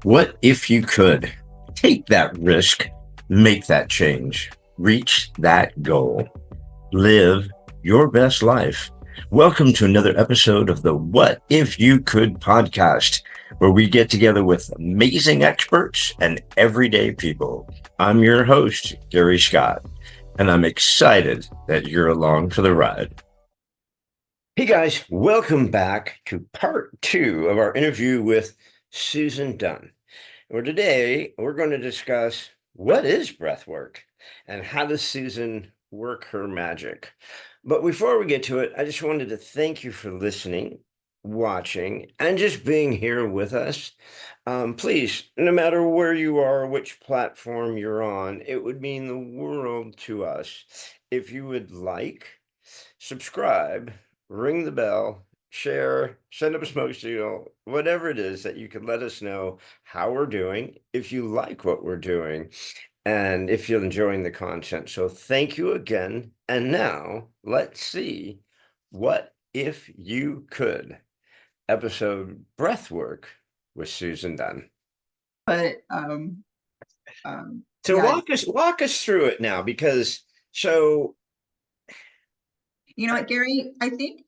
What if you could take that risk, make that change, reach that goal, live your best life? Welcome to another episode of the What If You Could podcast, where we get together with amazing experts and everyday people. I'm your host, Gary Scott, and I'm excited that you're along for the ride. Hey guys, welcome back to part two of our interview with Susan Dunn. Where today we're going to discuss what is breath work and how does Susan work her magic. But before we get to it, I just wanted to thank you for listening, watching, and just being here with us. Please, no matter where you are, which platform you're on, it would mean the world to us if you would like, subscribe, ring the bell, share, send up a smoke signal, whatever it is that you can let us know how we're doing, if you like what we're doing, and if you're enjoying the content. So thank you again. And now let's see what if you could episode Breathwork with Susan Dunn. But So yeah, walk us through it now, because so you know what, Gary, I think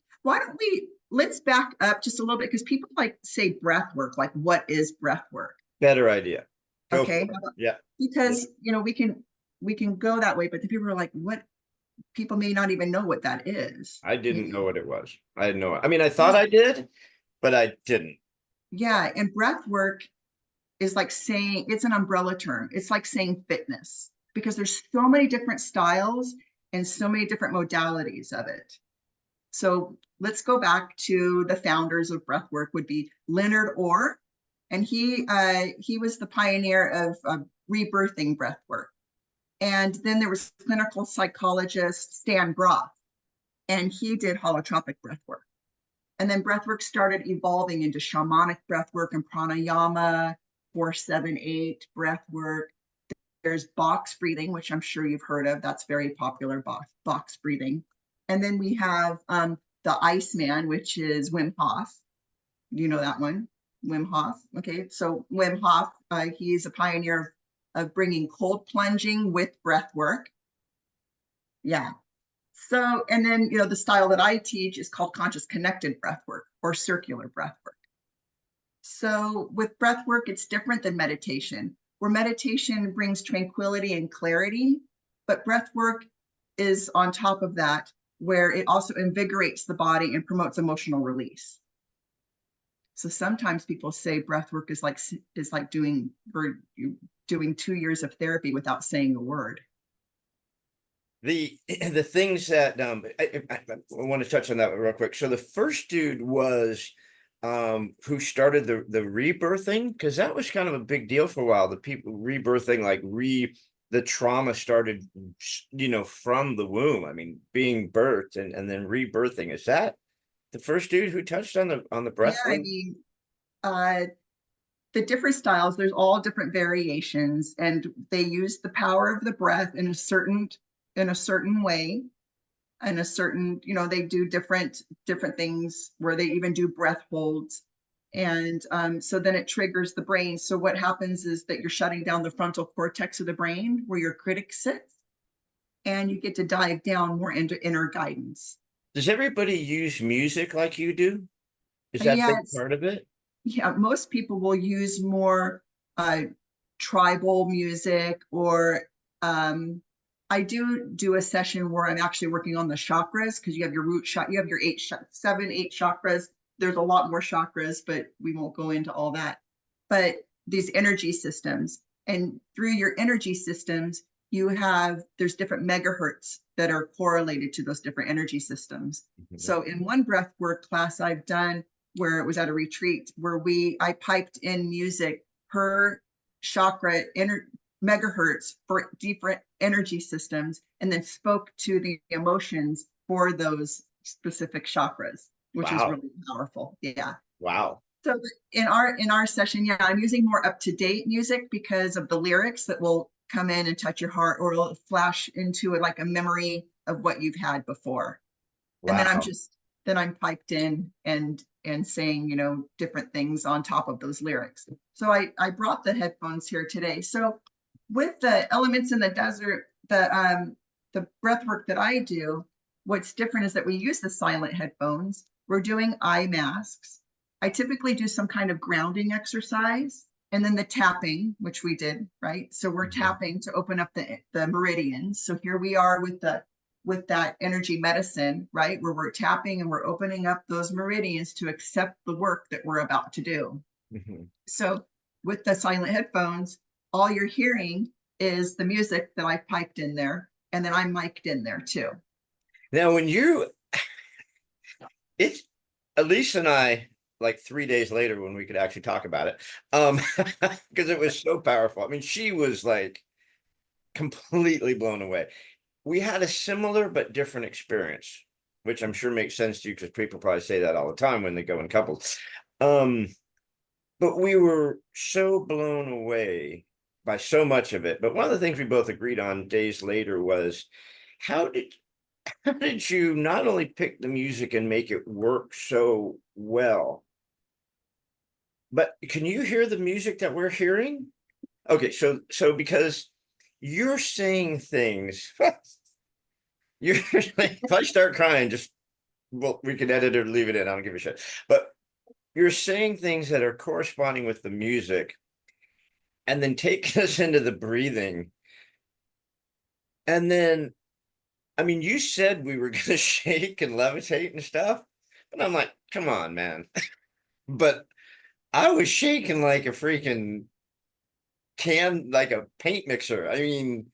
let's back up just a little bit because people like say breath work, like what is breath work? better idea. Go Okay. for it. Yeah. Because we can go that way, but the people are like, what? People may not even know what that is. I didn't know what it was. I had no, I mean, I thought Yeah. I did, but I didn't. Yeah, and breath work is like saying it's an umbrella term. It's like saying fitness because there's so many different styles and so many different modalities of it. So let's go back to the founders of breathwork would be Leonard Orr, and he was the pioneer of rebirthing breathwork. And then there was clinical psychologist Stan Groff, and he did holotropic breathwork. And then breathwork started evolving into shamanic breathwork and pranayama, 478 breathwork. There's box breathing, which I'm sure you've heard of. That's very popular, box breathing. And then we have the Iceman, which is Wim Hof. You know that one, Wim Hof. Okay, so Wim Hof, he's a pioneer of bringing cold plunging with breath work. Yeah. So, and then, the style that I teach is called conscious connected breath work or circular breath work. So with breath work, it's different than meditation, where meditation brings tranquility and clarity, but breath work is on top of that, where it also invigorates the body and promotes emotional release. So sometimes people say breath work is like doing 2 years of therapy without saying a word. The things that I want to touch on that real quick. So the first dude was who started the rebirthing, because that was kind of a big deal for a while. The people rebirthing, like the trauma started, from the womb. I mean, being birthed and then rebirthing. Is that the first dude who touched on the Yeah, breath I thing? mean, the different styles, there's all different variations, and they use the power of the breath in a certain way, and a certain, they do different things where they even do breath holds. And so then it triggers the brain. So what happens is that you're shutting down the frontal cortex of the brain where your critic sits, and you get to dive down more into inner guidance. Does everybody use music like you do? Is that a Yeah, big part of it? yeah, most people will use more tribal music, or I do a session where I'm actually working on the chakras, because you have your root chakra, you have your 8 chakras. There's a lot more chakras, but we won't go into all that. But these energy systems, and through your energy systems, there's different megahertz that are correlated to those different energy systems. So in one breath work class I've done, where it was at a retreat, where I piped in music per chakra megahertz for different energy systems, and then spoke to the emotions for those specific chakras, which is Wow. really powerful. Yeah. Wow. So in our session, yeah, I'm using more up-to-date music because of the lyrics that will come in and touch your heart, or it'll flash into it like a memory of what you've had before. And then Wow. I'm piped in, and and saying, different things on top of those lyrics. So I brought the headphones here today. So with the elements in the desert, the breath work that I do, what's different is that we use the silent headphones. We're doing eye masks. I typically do some kind of grounding exercise, and then the tapping, which we did, right? So we're tapping to open up the meridians. So here we are with that energy medicine, right? Where we're tapping and we're opening up those meridians to accept the work that we're about to do. So with the silent headphones, all you're hearing is the music that I piped in there, and then I'm mic'd in there too. Now, when it's Elise and I, like 3 days later when we could actually talk about it, because it was so powerful. I mean, she was like completely blown away. We had a similar but different experience, which I'm sure makes sense to you because people probably say that all the time when they go in couples. But we were so blown away by so much of it. But one of the things we both agreed on days later was how did you not only pick the music and make it work so well, but can you hear the music that we're hearing? Okay, so because you're saying things, you're like, if I start crying, well, we can edit it or leave it in. I don't give a shit. But you're saying things that are corresponding with the music, and then take us into the breathing. And then, I mean, you said we were going to shake and levitate and stuff, but I'm like, come on, man. But I was shaking like a freaking like a paint mixer. I mean,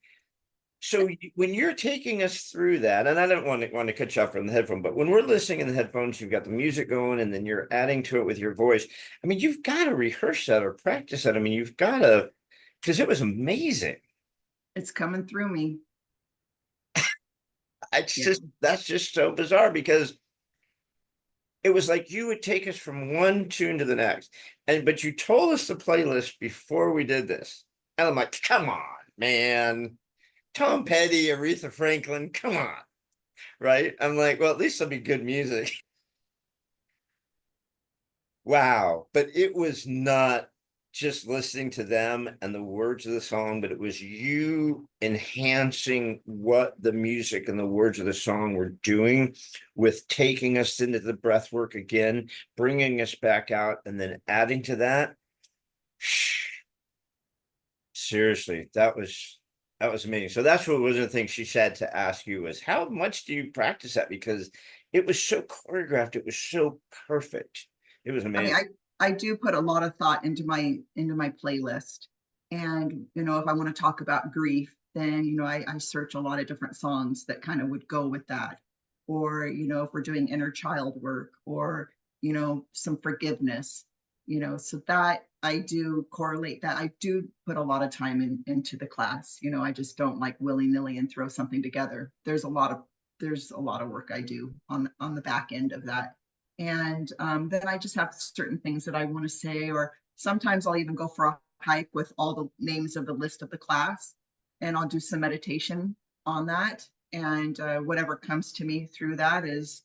so when you're taking us through that, and I don't want to cut you off from the headphone, but when we're listening in the headphones, you've got the music going, and then you're adding to it with your voice. I mean, you've got to rehearse that or practice that. I mean, you've got to, because it was amazing. It's coming through me. That's just so bizarre because it was like you would take us from one tune to the next, but you told us the playlist before we did this, and I'm like, come on, man. Tom Petty, Aretha Franklin, come on, right? I'm like, well, at least it'll be good music. Wow. But it was not just listening to them and the words of the song, but it was you enhancing what the music and the words of the song were doing with taking us into the breath work again, bringing us back out, and then adding to that. Seriously, that was amazing. So that's what was the thing she said to ask you was, how much do you practice that? Because it was so choreographed, it was so perfect. It was I mean, amazing. I do put a lot of thought into my playlist. And, if I want to talk about grief, then, I search a lot of different songs that kind of would go with that. Or, if we're doing inner child work or, some forgiveness, so that I do correlate that. I do put a lot of time into the class. I just don't like willy-nilly and throw something together. There's a lot of work I do on the back end of that. And then I just have certain things that I want to say, or sometimes I'll even go for a hike with all the names of the list of the class, and I'll do some meditation on that. And whatever comes to me through that is,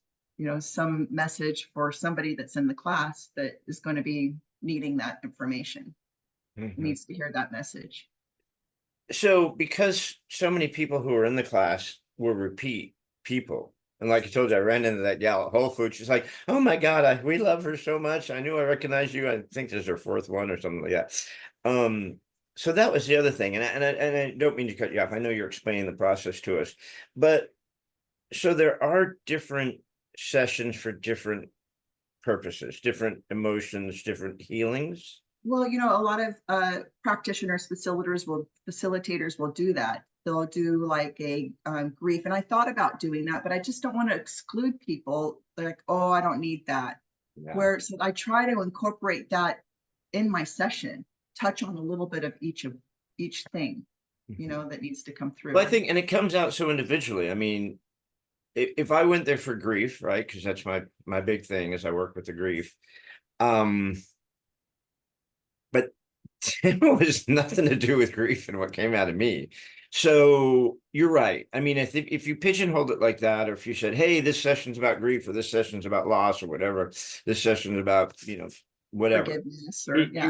some message for somebody that's in the class that is going to be needing that information, needs to hear that message. So because so many people who were in the class were repeat people, and like I told you, I ran into that gal at Whole Foods. She's like, "Oh my God, we love her so much. I knew I recognized you. I think this is her fourth one or something like that." So that was the other thing, and I don't mean to cut you off. I know you're explaining the process to us, but so there are different sessions for different purposes, different emotions, different healings. Well, a lot of practitioners, facilitators will do that. They'll do like a grief. And I thought about doing that, but I just don't want to exclude people. Like, oh, I don't need that. Yeah. Where so I try to incorporate that in my session, touch on a little bit of each thing, that needs to come through. Well, I think, and it comes out so individually. I mean, if I went there for grief, right? Because that's my big thing is I work with the grief. But it was nothing to do with grief and what came out of me. So you're right. I mean, if you pigeonholed it like that, or if you said, "Hey, this session's about grief, or this session's about loss, or whatever, this session's about whatever," Forgiveness, or yeah.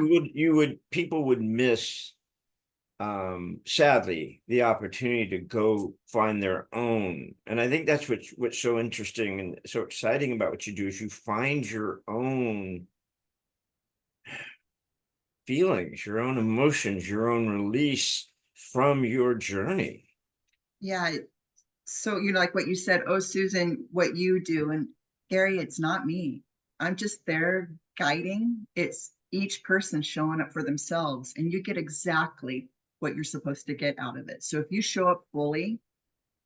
people would miss, sadly, the opportunity to go find their own. And I think that's what's so interesting and so exciting about what you do is you find your own feelings, your own emotions, your own release from your journey. Yeah. So, like what you said, oh, Susan, what you do. And Gary, it's not me. I'm just there guiding. It's each person showing up for themselves, and you get exactly what you're supposed to get out of it. So if you show up fully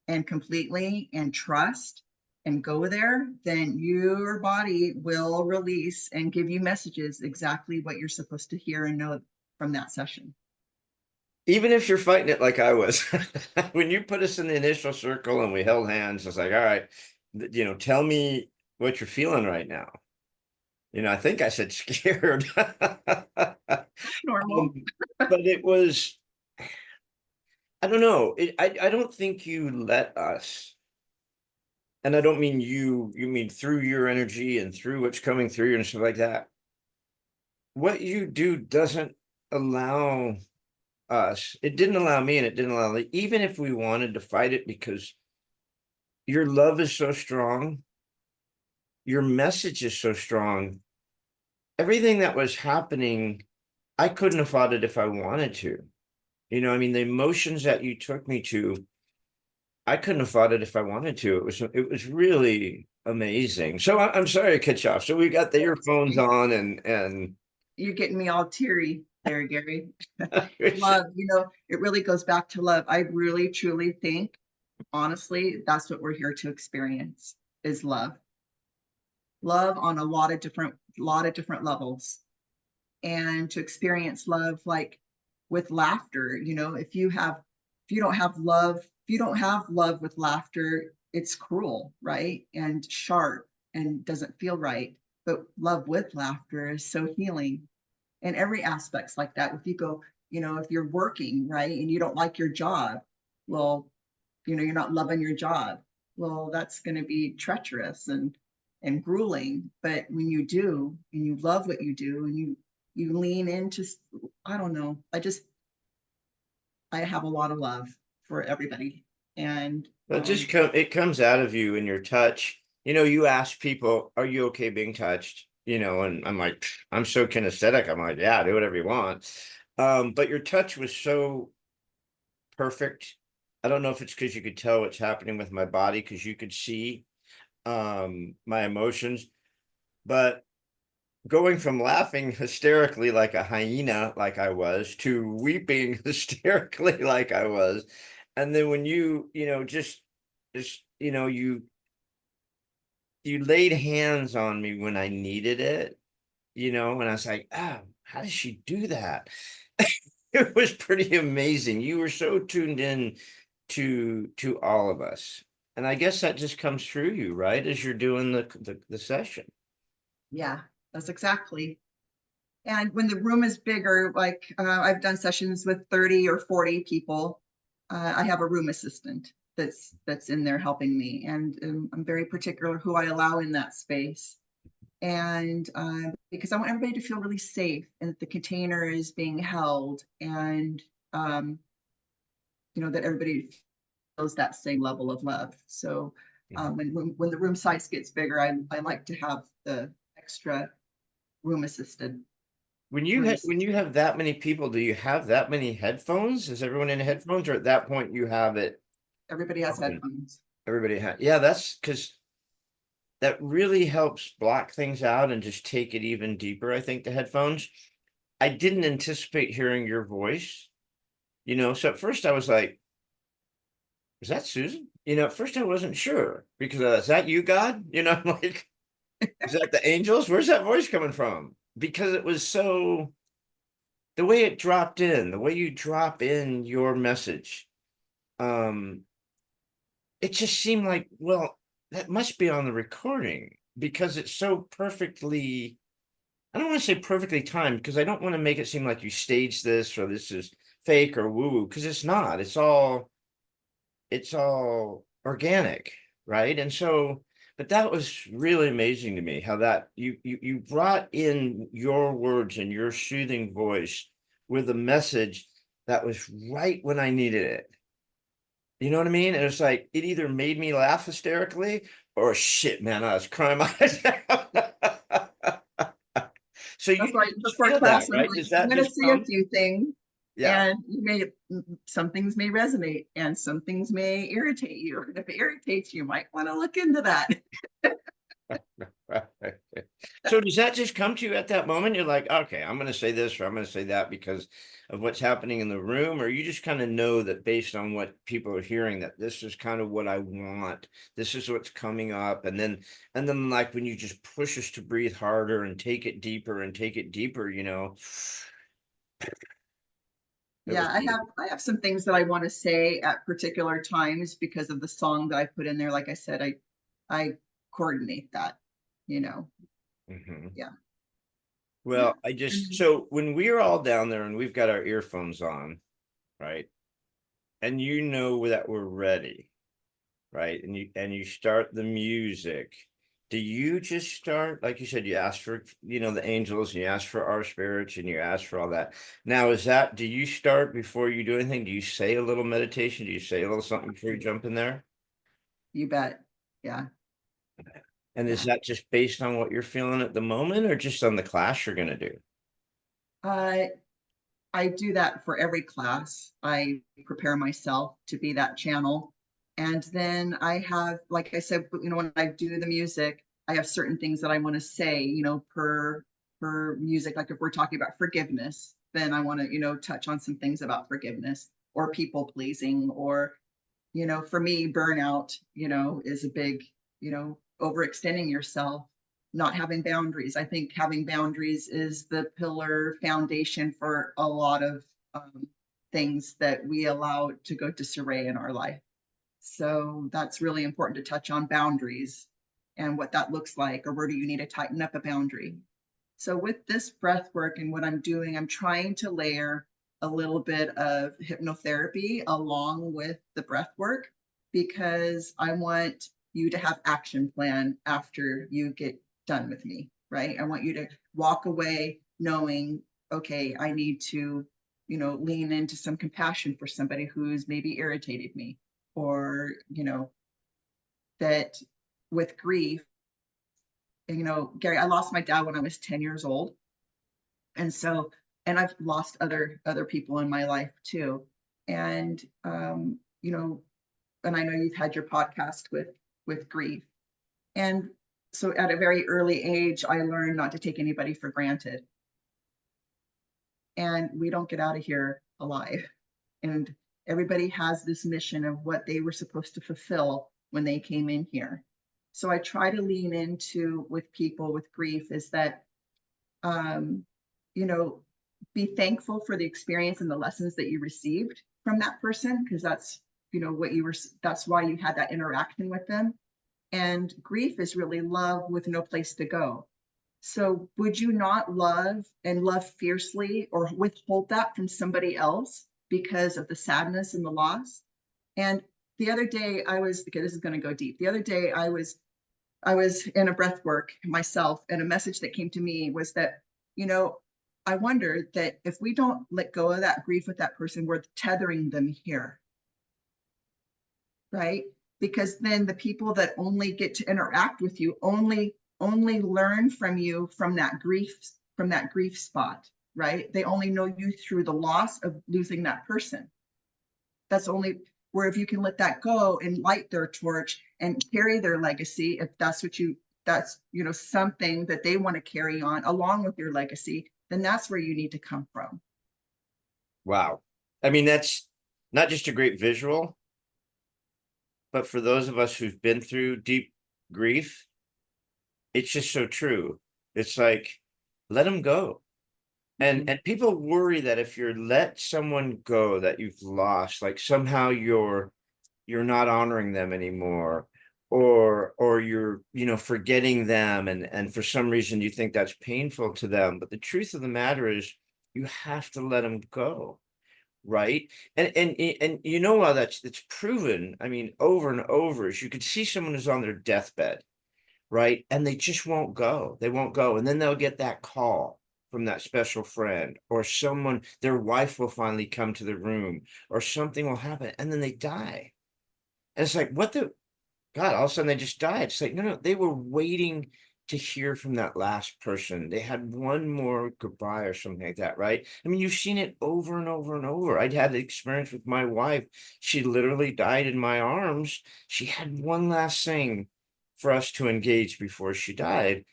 and completely and trust and go there, then your body will release and give you messages exactly what you're supposed to hear and know from that session. Even if you're fighting it like I was, when you put us in the initial circle and we held hands, I was like, all right, tell me what you're feeling right now. I think I said scared. Normal. But it was, I don't know. I don't think you let us, and I don't mean you mean through your energy and through what's coming through you and stuff like that. What you do doesn't allow us, it didn't allow me and it didn't allow even if we wanted to fight it, because your love is so strong, your message is so strong. Everything that was happening, I couldn't have fought it if I wanted to. I mean, the emotions that you took me to, I couldn't have fought it if I wanted to. It was really amazing. So I'm sorry to cut you off. So we got the earphones on and You're getting me all teary there, Gary. Love, it really goes back to love. I really truly think, honestly, that's what we're here to experience is love. Love on a lot of different levels. And to experience love like with laughter, if you don't have love with laughter, it's cruel, right? And sharp and doesn't feel right. But love with laughter is so healing in every aspects like that. If you go, if you're working, right, and you don't like your job, well, you're not loving your job. Well, that's going to be treacherous and grueling. But when you do and you love what you do and you lean into, I don't know, I have a lot of love for everybody. And it comes out of you in your touch. You ask people, "Are you okay being touched?" And I'm like, I'm so kinesthetic. I'm like, yeah, do whatever you want. But your touch was so perfect. I don't know if it's because you could tell what's happening with my body, because you could see my emotions. But going from laughing hysterically like a hyena, like I was, to weeping hysterically like I was. And then when just you laid hands on me when I needed it, and I was like, oh, how does she do that? It was pretty amazing. You were so tuned in to all of us. And I guess that just comes through you, right? As you're doing the session. yeah, that's exactly. And when the room is bigger, like I've done sessions with 30 or 40 people, I have a room assistant that's in there helping me, and I'm very particular who I allow in that space. And because I want everybody to feel really safe and that the container is being held, and um, that everybody feels that same level of love. So when the room size gets bigger, I like to have the extra room assisted. When you have that many people, do you have that many headphones? Is everyone in headphones, or at that point you have it Everybody has open? headphones. Everybody has. Yeah, that's because that really helps block things out and just take it even deeper. I think the headphones. I didn't anticipate hearing your voice, So at first I was like, "Is that Susan?" At first I wasn't sure because is that you, God? I'm like, "Is that the angels? Where's that voice coming from?" Because it was so the way it dropped in, the way you drop in your message, um, it just seemed like, well, that must be on the recording because it's so perfectly, I don't want to say perfectly timed because I don't want to make it seem like you staged this or this is fake or woo woo, because it's not. It's all organic, right? And so, but that was really amazing to me how that you brought in your words and your soothing voice with a message that was right when I needed it. You know what I mean? And it's like it either made me laugh hysterically or shit, man, I was crying my eyes out. So you That's why just before feel that, class, I'm right? like, Does I'm that going to just say a come? few things, Yeah. and some things may resonate, and some things may irritate you. And if it irritates you, you might want to look into that. So does that just come to you at that moment? You're like, okay, I'm going to say this or I'm going to say that because of what's happening in the room, or you just kind of know that based on what people are hearing, that this is kind of what I want. This is what's coming up, and then like when you just push us to breathe harder and take it deeper and take it deeper, it Yeah, was. I have some things that I want to say at particular times because of the song that I put in there. Like I said, I coordinate that, you know. Mhm. Yeah. Yeah. Well, And so when we're all down there and we've got our earphones on, right? And you know that we're ready, right? And you start the music. Do you just start, like you said, you ask for, the angels, and you ask for our spirits, and you ask for all that. Now, do you start before you do anything? Do you say a little meditation? Do you say a little something before you jump in there? you bet. Yeah. And is Yeah. that just based on what you're feeling at the moment or just on the class you're going to do? Uh, I do that for every class. I prepare myself to be that channel. And then I have, like I said, when I do the music, I have certain things that I want to say, per music. Like if we're talking about forgiveness, then I want to, touch on some things about forgiveness or people pleasing, or, for me, burnout, is a big, overextending yourself, not having boundaries. I think having boundaries is the pillar foundation for a lot of things that we allow to go disarray in our life. So that's really important to touch on boundaries and what that looks like, or where do you need to tighten up a boundary. So with this breath work and what I'm doing, I'm trying to layer a little bit of hypnotherapy along with the breath work, because I want you to have action plan after you get done with me, right? I want you to walk away knowing, okay, I need to, lean into some compassion for somebody who's maybe irritated me, or, that with grief, Gary, I lost my dad when I was 10 years old. And so, and I've lost other people in my life too. And and I know you've had your podcast with grief. And so at a very early age, I learned not to take anybody for granted. And we don't get out of here alive. And everybody has this mission of what they were supposed to fulfill when they came in here. So I try to lean into with people with grief is that um, you know, be thankful for the experience and the lessons that you received from that person, because that's, that's why you had that interaction with them. And grief is really love with no place to go. So would you not love and love fiercely or withhold that from somebody else because of the sadness and the loss? And the other day okay, this is going to go deep. The other day I was in a breath work myself, and a message that came to me was that, you know, I wonder that if we don't let go of that grief with that person, we're tethering them here, right? Because then the people that only get to interact with you only learn from you from that grief spot, right? They only know you through the loss of losing that person. That's only where, if you can let that go and light their torch and carry their legacy, if that's something that they want to carry on along with your legacy, then that's where you need to come from. Wow. I mean, that's not just a great visual, but for those of us who've been through deep grief, it's just so true. It's like, let them go. And Mhm. and people worry that if you're let someone go that you've lost, like somehow you're not honoring them anymore, or you're, forgetting them, and for some reason you think that's painful to them. But the truth of the matter is you have to let them go. right? And you know how that's proven. I mean, over and over, is you could see someone who's on their deathbed, right? And they just won't go. They won't go. And then they'll get that call from that special friend, or someone, their wife will finally come to the room, or something will happen, and then they die. And it's like, what the God, all of a sudden they just died. It's like, no, no, they were waiting to hear from that last person. They had one more goodbye or something like that, right? I mean, you've seen it over and over and over. I'd had the experience with my wife. She literally died in my arms. She had one last thing for us to engage before she died.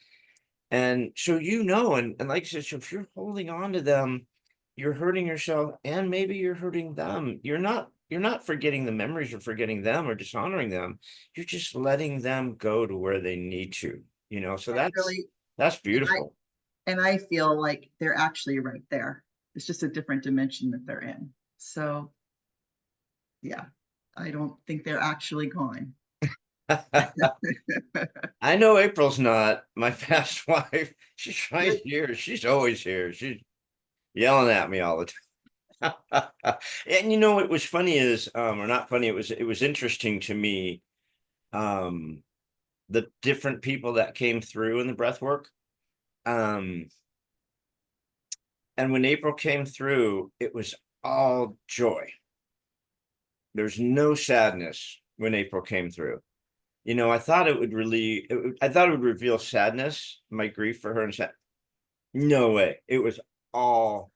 And so, and like I said, so if you're holding on to them, you're hurting yourself, and maybe you're hurting them. You're not forgetting the memories or forgetting them or dishonoring them. You're just letting them go to where they need to, so I really, that's and I, beautiful. and I feel like they're actually right there. It's just a different dimension that they're in. So yeah, I don't think they're actually gone. I know April's not my past wife. She's right Good. here. She's always here. She's yelling at me all the time. And what was funny is, or not funny, it was interesting to me, um, the different people that came through in the breath work. Um, and when April came through, it was all joy. There's no sadness when April came through. I thought it would really, I thought it would reveal sadness, my grief for her, and said, no way. It was all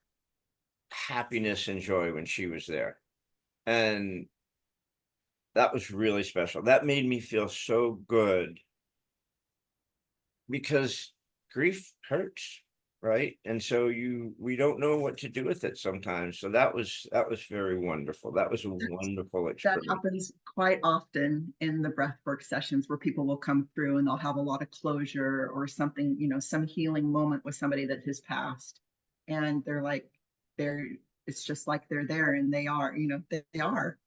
happiness and joy when she was there. And that was really special. That made me feel so good, because grief hurts, right? And so we don't know what to do with it sometimes. So that was very wonderful. That was a wonderful That experience. happens quite often in the breathwork sessions where people will come through and they'll have a lot of closure or something, some healing moment with somebody that has passed. And they're like, they're, it's just like they're there, and they are,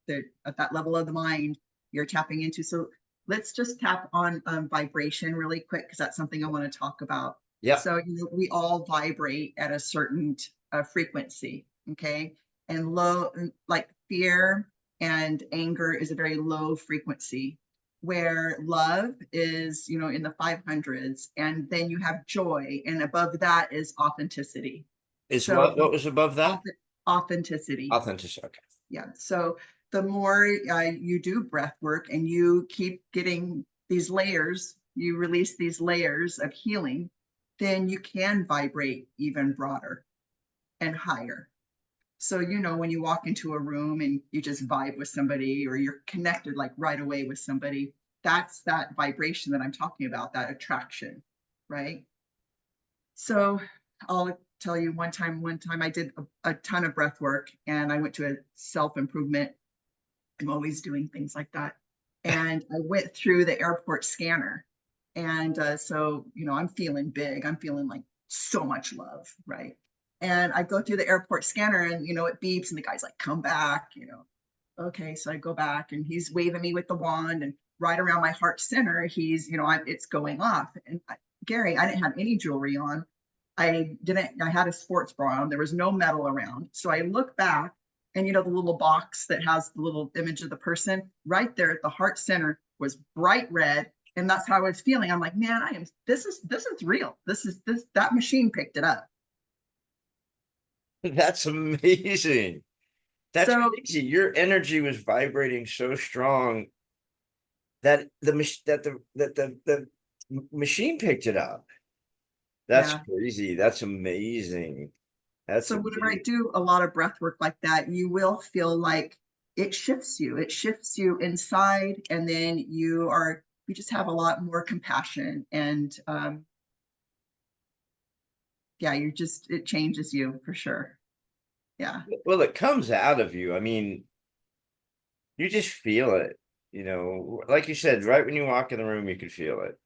they're at that level of the mind you're tapping into. So let's just tap on vibration really quick, because that's something I want to talk about. Yep. So, we all vibrate at a certain frequency. Okay. And low, like fear and anger is a very low frequency, where love is, in the 500s, and then you have joy, and above that is authenticity. Is So what was above that? authenticity. Authenticity. Okay. Yeah. So the more you do breath work and you keep getting these layers, you release these layers of healing, then you can vibrate even broader and higher. So, when you walk into a room and you just vibe with somebody, or you're connected like right away with somebody, that's that vibration that I'm talking about, that attraction, right? So I'll tell you, one time I did a ton of breath work, and I went to a self-improvement. I'm always doing things like that. And I went through the airport scanner. And so, I'm feeling big. I'm feeling like so much love, right? And I go through the airport scanner, and, it beeps, and the guy's like, come back. Okay, so I go back, and he's waving me with the wand, and right around my heart center, he's, it's going off. And Gary, I didn't have any jewelry on. I had a sports bra on. There was no metal around. So I look back, and the little box that has the little image of the person right there at the heart center was bright red. And that's how I was feeling. I'm like, man, this is real. That machine picked it up. That's amazing. That's So crazy. Your energy was vibrating so strong that the machine picked it up. That's yeah. crazy. That's amazing. That's So whenever I amazing. do a lot of breath work like that, you will feel like it shifts you. It shifts you inside, and then you just have a lot more compassion, and yeah, it changes you for sure. Yeah. Well, it comes out of you. I mean, you just feel it, like you said, right when you walk in the room, you can feel it.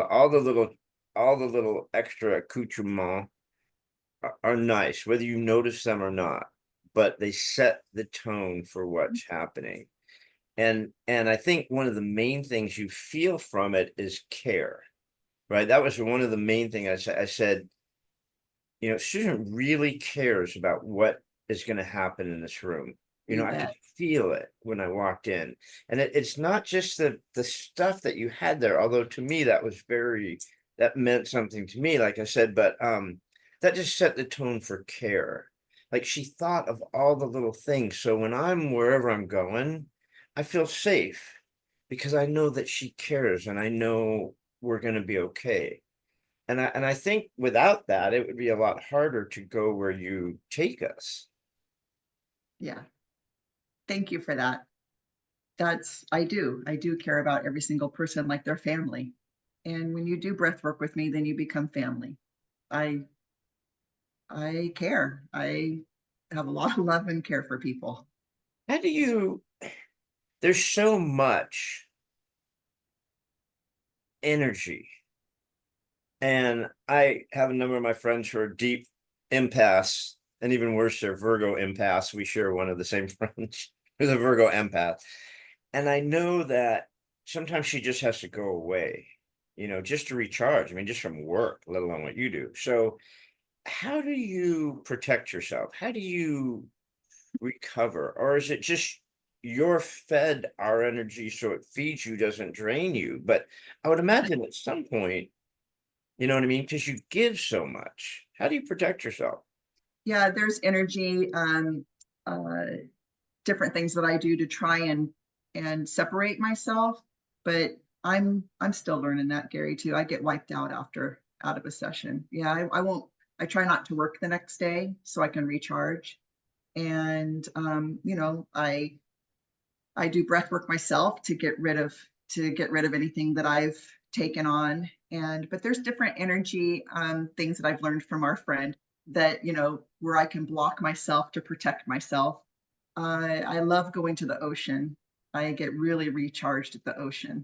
All the little extra accoutrements are nice, whether you notice them or not, but they set the tone for what's happening. And I think one of the main things you feel from it is care, right? That was one of the main things I said, Susan really cares about what is going to happen in this room. You know, You I could bet. feel it when I walked in. And it's not just the stuff that you had there, although to me that was very, that meant something to me, like I said, but that just set the tone for care. Like she thought of all the little things. So when I'm wherever I'm going, I feel safe because I know that she cares and I know we're going to be okay. And I think without that, it would be a lot harder to go where you take us. Yeah. Thank you for that. I do care about every single person like their family. And when you do breath work with me, then you become family. I I care. I have a lot of love and care for people. How do you there's so much energy, and I have a number of my friends who are deep empaths, and even worse, they're Virgo empaths. We share one of the same friends who's a Virgo empath, and I know that sometimes she just has to go away, you know, just to recharge. I mean, just from work, let alone what you do. So how do you protect yourself? How do you recover? Or is it just you're fed our energy so it feeds you, doesn't drain you? But I would imagine at some point, you know what I mean? Because you give so much. How do you protect yourself? Yeah, there's energy, different things that I do to try and separate myself, but I'm still learning that, Gary, too. I get wiped out of a session. Yeah, I won't. I try not to work the next day so I can recharge. And I do breath work myself to get rid of anything that I've taken on. And but there's different energy things that I've learned from our friend that where I can block myself to protect myself. I love going to the ocean. I get really recharged at the ocean.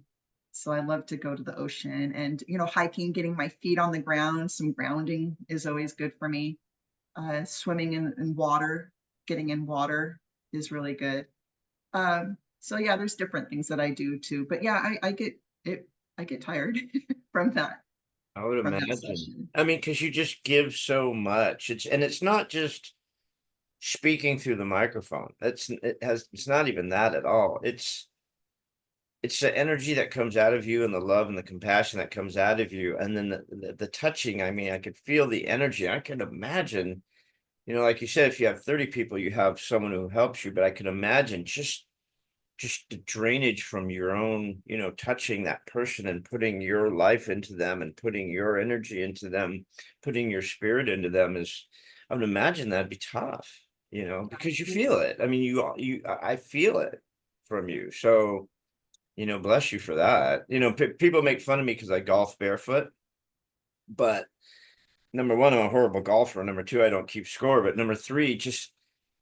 So I love to go to the ocean and hiking, getting my feet on the ground. Some grounding is always good for me. Swimming in water, getting in water is really good. So yeah, there's different things that I do too. But yeah, I get it. I get tired from that I would from that imagine. session. I mean, because you just give so much. It's not just speaking through the microphone. It's not even that at all. It's the energy that comes out of you and the love and the compassion that comes out of you. And then the touching. I mean, I could feel the energy. I can imagine, you know, like you said, if you have 30 people, you have someone who helps you. But I can imagine just the drainage from your own, you know, touching that person and putting your life into them and putting your energy into them, putting your spirit into them is, I would imagine that'd be tough, you know, because you feel it. I mean, I feel it from you. So, you know, bless you for that. You know, people make fun of me because I golf barefoot, but number one, I'm a horrible golfer. Number two, I don't keep score. But number three, just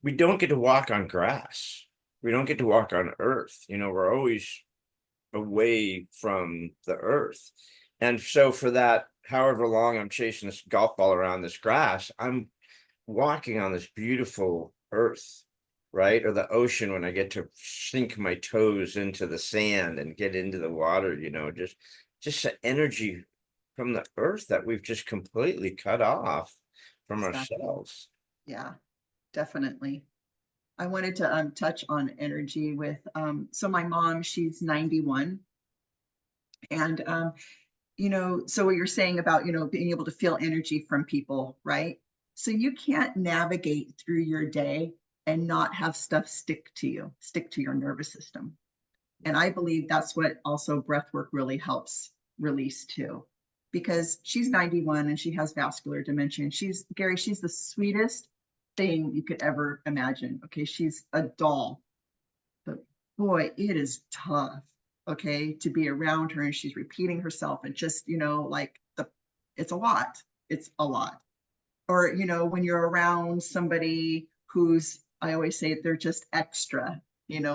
we don't get to walk on grass. We don't get to walk on earth. You know, we're always away from the earth. And so for that, however long I'm chasing this golf ball around this grass, I'm walking on this beautiful earth, right? Or the ocean when I get to sink my toes into the sand and get into the water, you know, just the energy from the earth that we've just completely cut off from Exactly. ourselves. Yeah, definitely. I wanted to touch on energy with so my mom, she's 91. And so what you're saying about, being able to feel energy from people, right? So you can't navigate through your day and not have stuff stick to your nervous system. And I believe that's what also breath work really helps release too. Because she's 91 and she has vascular dementia. And she's the sweetest thing you could ever imagine. Okay. She's a doll, but boy, it is tough, okay, to be around her and she's repeating herself and just, it's a lot. It's a lot. Or, when you're around somebody who's, I always say they're just extra,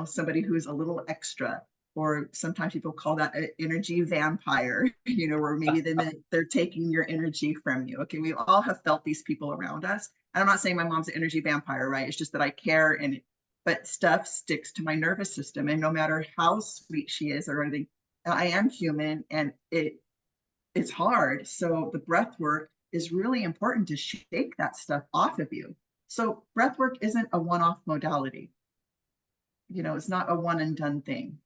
somebody who's a little extra. Or sometimes people call that an energy vampire, where maybe they're taking your energy from you. Okay, we all have felt these people around us. And I'm not saying my mom's an energy vampire, right? It's just that I care but stuff sticks to my nervous system. And no matter how sweet she is or anything, I am human and it's hard. So the breath work is really important to shake that stuff off of you So breath work isn't a one-off modality. It's not a one and done thing.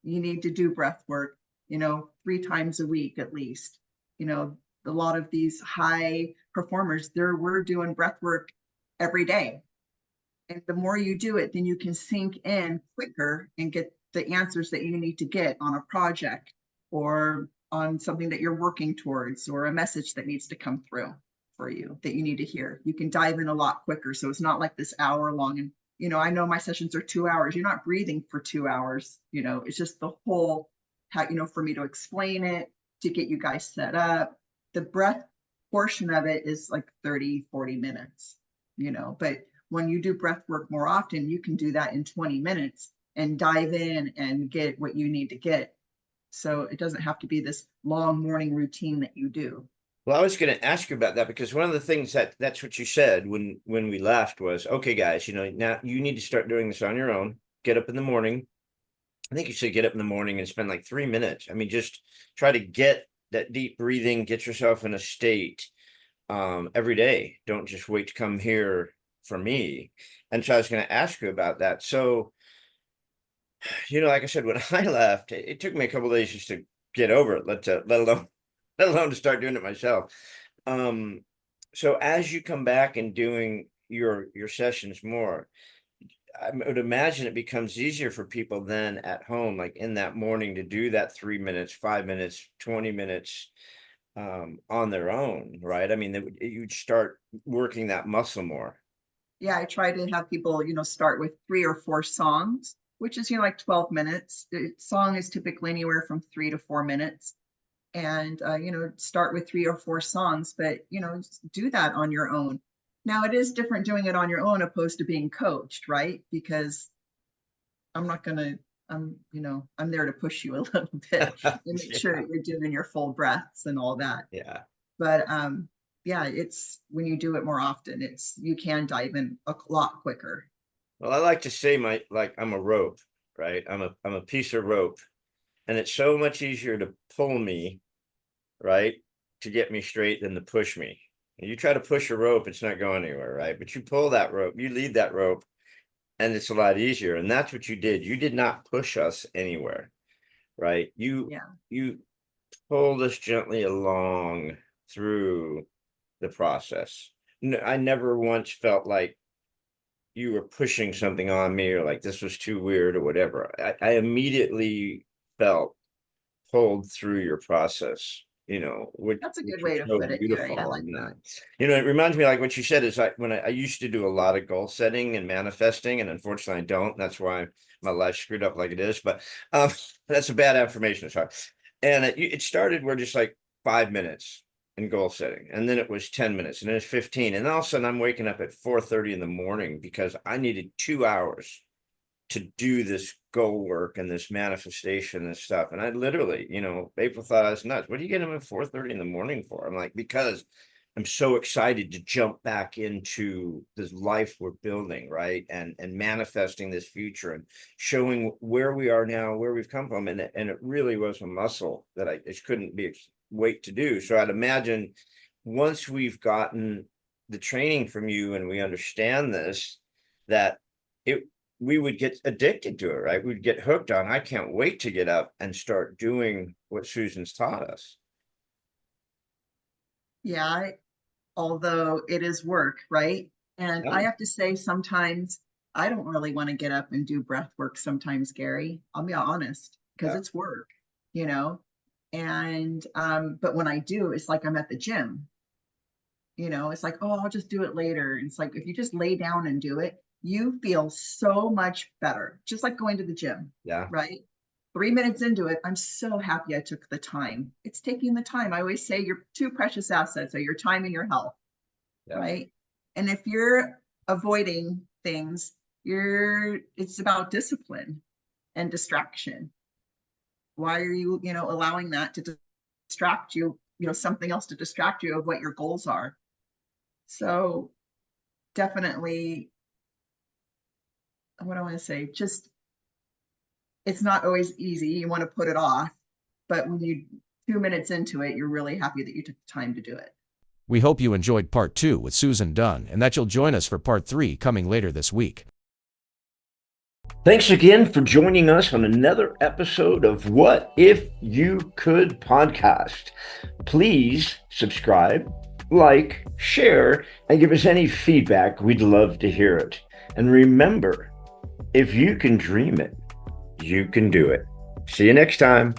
You need to do breath work, 3 times a week at least. You know, a lot of these high performers, we're doing breath work every day. And the more you do it, then you can sink in quicker and get the answers that you need to get on a project or on something that you're working towards or a message that needs to come through for you that you need to hear. You can dive in a lot quicker. So it's not like this hour long. And, I know my sessions are 2 hours. You're not breathing for 2 hours. It's just the whole, how, for me to explain it, to get you guys set up. The breath portion of it is like 30, 40 minutes, but when you do breath work more often, you can do that in 20 minutes and dive in and get what you need to get. So it doesn't have to be this long morning routine that you do. Well, I was going to ask you about that because one of the things that's what you said when we left was, okay, guys, now you need to start doing this on your own. Get up in the morning. I think you should get up in the morning and spend like 3 minutes. I mean, just try to get that deep breathing, get yourself in a state every day. Don't just wait to come here for me. And so I was going to ask you about that. So, like I said, when I left, it took me a couple of days just to get over it, let alone to start doing it myself. So as you come back and doing your sessions more, I would imagine it becomes easier for people then at home, like in that morning, to do that 3 minutes, 5 minutes, 20 minutes on their own, right? I mean, you'd start working that muscle more. Yeah, I try to have people, start with 3 or 4 songs, which is, like 12 minutes. The song is typically anywhere from 3 to 4 minutes. And, start with 3 or 4 songs, but, do that on your own. Now, it is different doing it on your own opposed to being coached, right? Because I'm not going to, I'm there to push you a little bit and make sure Yeah. that you're doing your full breaths and all that. Yeah. But yeah, it's when you do it more often, you can dive in a lot quicker. Well, I like to say I'm a rope, right? I'm a piece of rope, and it's so much easier to pull me, right, to get me straight than to push me. You try to push a rope, it's not going anywhere, right? But you pull that rope, you lead that rope, and it's a lot easier. And that's what you did. You did not push us anywhere, right? Yeah. You pulled us gently along through the process. I never once felt like you were pushing something on me or like this was too weird or whatever. I immediately felt pulled through your process, That's a good which was way to so put it, Gary. I beautiful. like And that. it reminds me, like what you said, is like when I used to do a lot of goal setting and manifesting, and unfortunately I don't. That's why my life's screwed up like it is. But that's a bad affirmation. Sorry. And it started where just like 5 minutes in goal setting, and then it was 10 minutes, and then it's 15, and all of a sudden I'm waking up at 4:30 in the morning because I needed 2 hours to do this goal work and this manifestation and stuff. And I literally, people thought I was nuts. What are you getting up at 4:30 in the morning for? I'm like, because I'm so excited to jump back into this life we're building, right? And manifesting this future and showing where we are now, where we've come from. And it really was a muscle that I just couldn't wait to do. So I'd imagine once we've gotten the training from you and we understand this, that it we would get addicted to it, right? We'd get hooked on. I can't wait to get up and start doing what Susan's taught us. Yeah, although it is work, right? And I Yeah, have to say, sometimes I don't really want to get up and do breath work sometimes, Gary. I'll be honest, because yeah, it's work, you know? And, but when I do, it's like I'm at the gym, it's like, oh, I'll just do it later. And it's like, if you just lay down and do it, you feel so much better, just like going to the gym, yeah, right? 3 minutes into it, I'm so happy I took the time. It's taking the time. I always say your two precious assets are your time and your health, yeah. right? And if you're avoiding things, it's about discipline and distraction. Why are you, allowing that to distract you, something else to distract you of what your goals are? So definitely, what do I want to say? Just, it's not always easy. You want to put it off, but when you 2 minutes into it, you're really happy that you took the time to do it. We hope you enjoyed part 2 with Susan Dunn and that you'll join us for part 3 coming later this week. Thanks again for joining us on another episode of What If You Could podcast. Please subscribe, like, share, and give us any feedback. We'd love to hear it. And remember, if you can dream it, you can do it. See you next time.